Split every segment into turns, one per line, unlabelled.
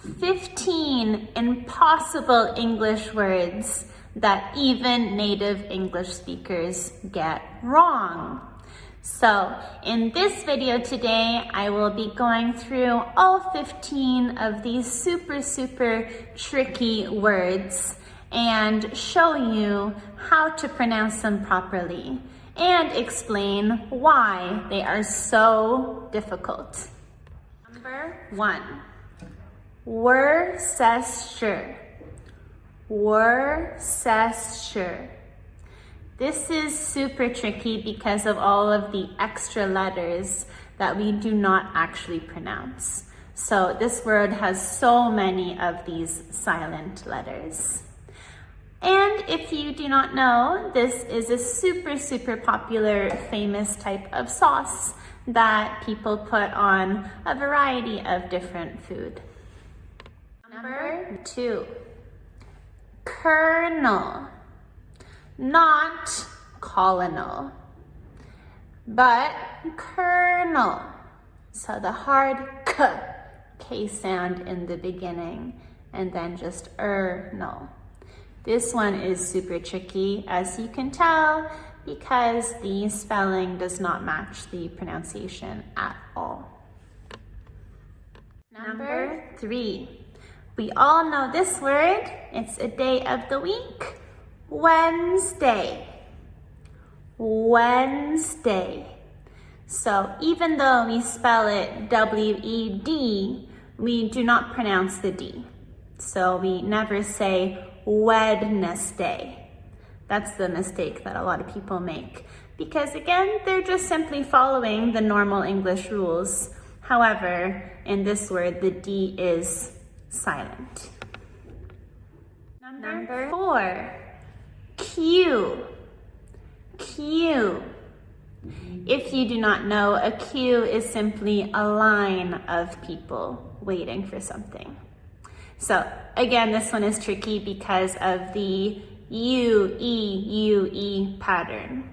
15 impossible English words that even native English speakers get wrong. So in this video today, I will be going through all 15 of these super tricky words and show you how to pronounce them properly and explain why they are so difficult. Number 1. Worcestershire. Worcestershire. This is super tricky because of all of the extra letters that we do not actually pronounce. So this word has so many of these silent letters. And if you do not know, this is a super popular, famous type of sauce that people put on a variety of different food. Number 2, kernel, not colonel, but kernel. So the hard K sound in the beginning, and then just ernal. This one is super tricky, as you can tell, because the spelling does not match the pronunciation at all. Number 3. We all know this word. It's a day of the week. Wednesday. Wednesday. So even though we spell it W-E-D, we do not pronounce the D. So we never say Wednesday. That's the mistake that a lot of people make. Because again, they're just simply following the normal English rules. However, in this word, the D is silent. Number 4, queue. Queue. If you do not know, a queue is simply a line of people waiting for something. So again, this one is tricky because of the U-E pattern.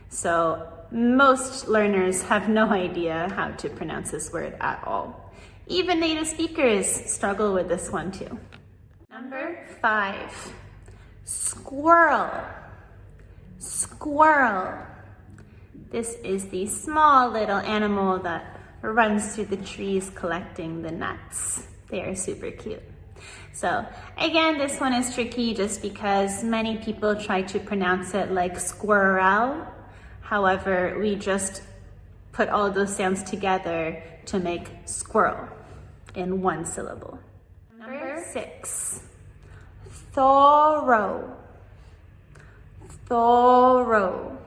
So most learners have no idea how to pronounce this word at all. Even native speakers struggle with this one too. Number 5, squirrel. Squirrel. This is the small little animal that runs through the trees collecting the nuts. They are super cute. So again, this one is tricky just because many people try to pronounce it like squirrel. However, we just put all those sounds together to make squirrel in one syllable. Number 6, ʻtḥʌroʊ. ʻtḥʌroʊ.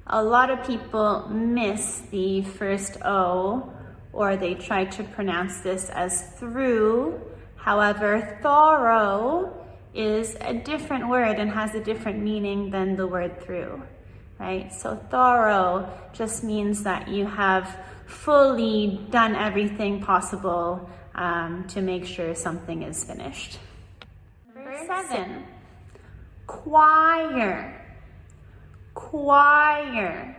A lot of people miss the first O, or they try to pronounce this as through. However, ʻtḥʌroʊ is a different word and has a different meaning than the word through, right? So ʻtḥʌroʊ just means that you have fully done everything possible to make sure something is finished. Number 7, kwaɪər. Kwaɪər.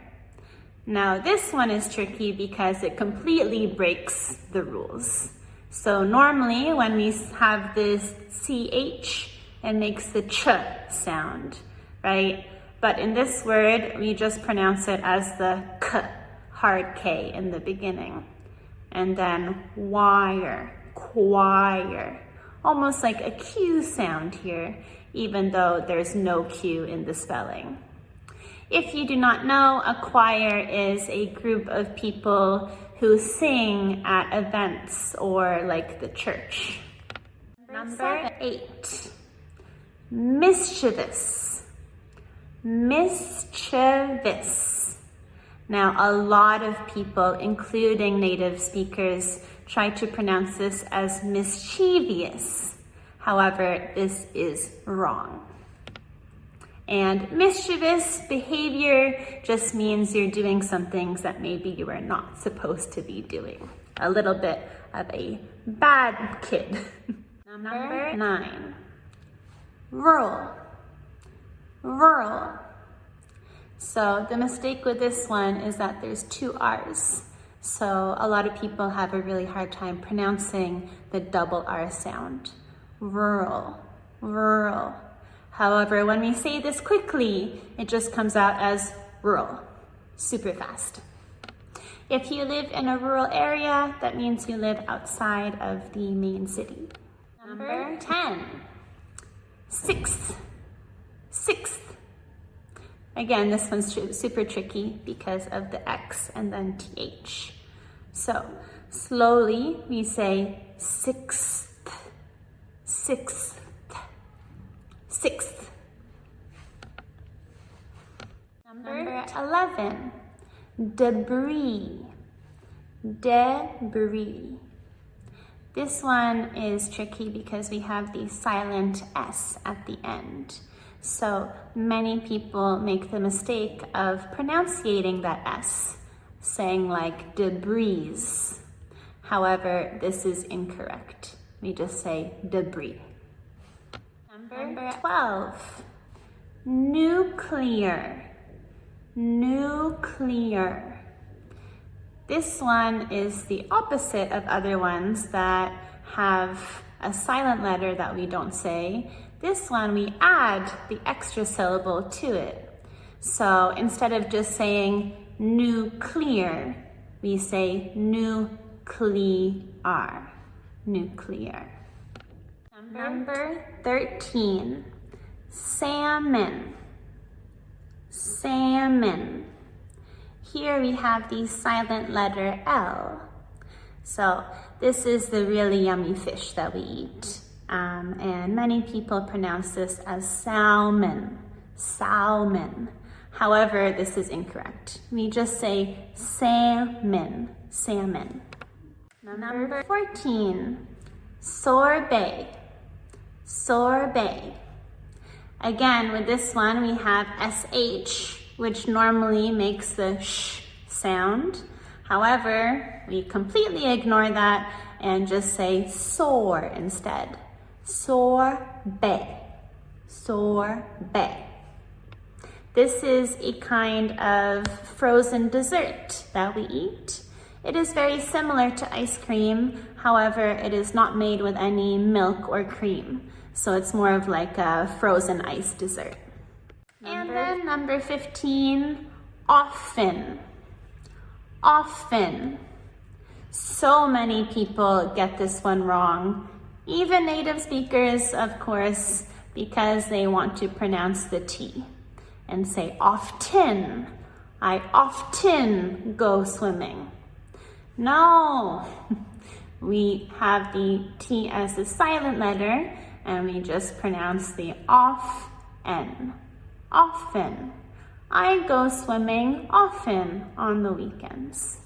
Now this one is tricky because it completely breaks the rules. So normally when we have this CH, it makes the ch sound, right? But in this word, we just pronounce it as the k, hard K in the beginning. And then wire, kwaɪər. Almost like a Q sound here, even though there's no Q in the spelling. If you do not know, a choir is a group of people who sing at events or like the church. Number 8, mischievous. Mischievous. Now, a lot of people, including native speakers, try to pronounce this as mischievous. However, this is wrong. And mischievous behavior just means you're doing some things that maybe you are not supposed to be doing. A little bit of a bad kid. Number 9, rural. Rural. So the mistake with this one is that there's 2 R's. So a lot of people have a really hard time pronouncing the double R sound. Rural, rural. However, when we say this quickly, it just comes out as rural, super fast. If you live in a rural area, that means you live outside of the main city. Number 10, sixth, sixth. Again, this one's super tricky because of the X and then TH. So slowly we say sixth, sixth, sixth. Number 11, debris, debris. This one is tricky because we have the silent S at the end. So many people make the mistake of pronunciating that S, saying like debris. However, this is incorrect. We just say debris. Number 12, nuclear, nuclear. This one is the opposite of other ones that have a silent letter that we don't say. This one, we add the extra syllable to it. So instead of just saying nuclear, we say nuclear, nuclear. Number 13, salmon, salmon. Here we have the silent letter L. So this is the really yummy fish that we eat. And many people pronounce this as salmon, salmon. However, this is incorrect. We just say salmon, salmon. Number 14, sorbet, sorbet. Again, with this one, we have SH, which normally makes the sh sound. However, we completely ignore that and just say soar instead. Sorbet, sorbet. This is a kind of frozen dessert that we eat. It is very similar to ice cream. However, it is not made with any milk or cream. So it's more of like a frozen ice dessert. And then number 15, often, often. So many people get this one wrong. Even native speakers, of course, because they want to pronounce the T and say often. I often go swimming. No, we have the T as the silent letter and we just pronounce the off-N. Often. I go swimming often on the weekends.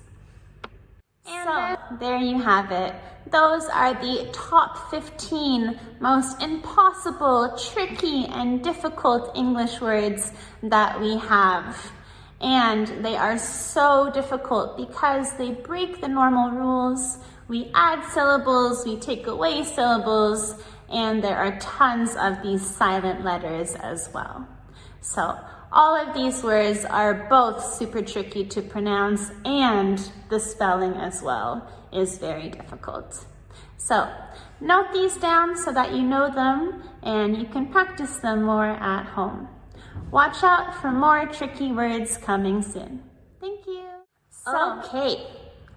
And so, there you have it. Those are the top 15 most impossible, tricky, and difficult English words that we have. And they are so difficult because they break the normal rules. We add syllables, we take away syllables, and there are tons of these silent letters as well. So all of these words are both super tricky to pronounce, and the spelling as well is very difficult. So note these down so that you know them and you can practice them more at home. Watch out for more tricky words coming soon. Thank you. Okay,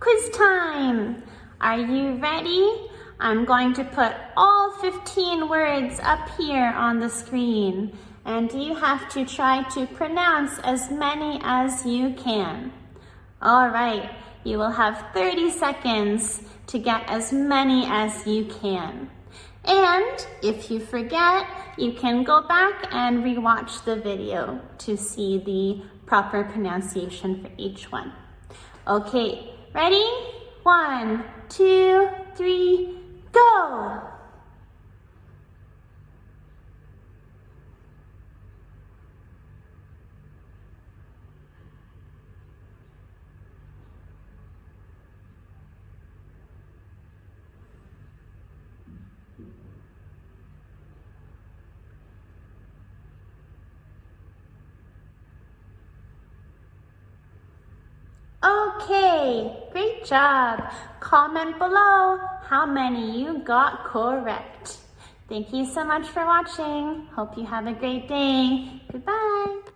quiz time. Are you ready? I'm going to put all 15 words up here on the screen, and you have to try to pronounce as many as you can. All right, you will have 30 seconds to get as many as you can. And if you forget, you can go back and rewatch the video to see the proper pronunciation for each one. Okay, ready? 1, 2, 3, go! Okay, Great job. Comment below how many you got correct. Thank you so much for watching. Hope you have a great day. Goodbye.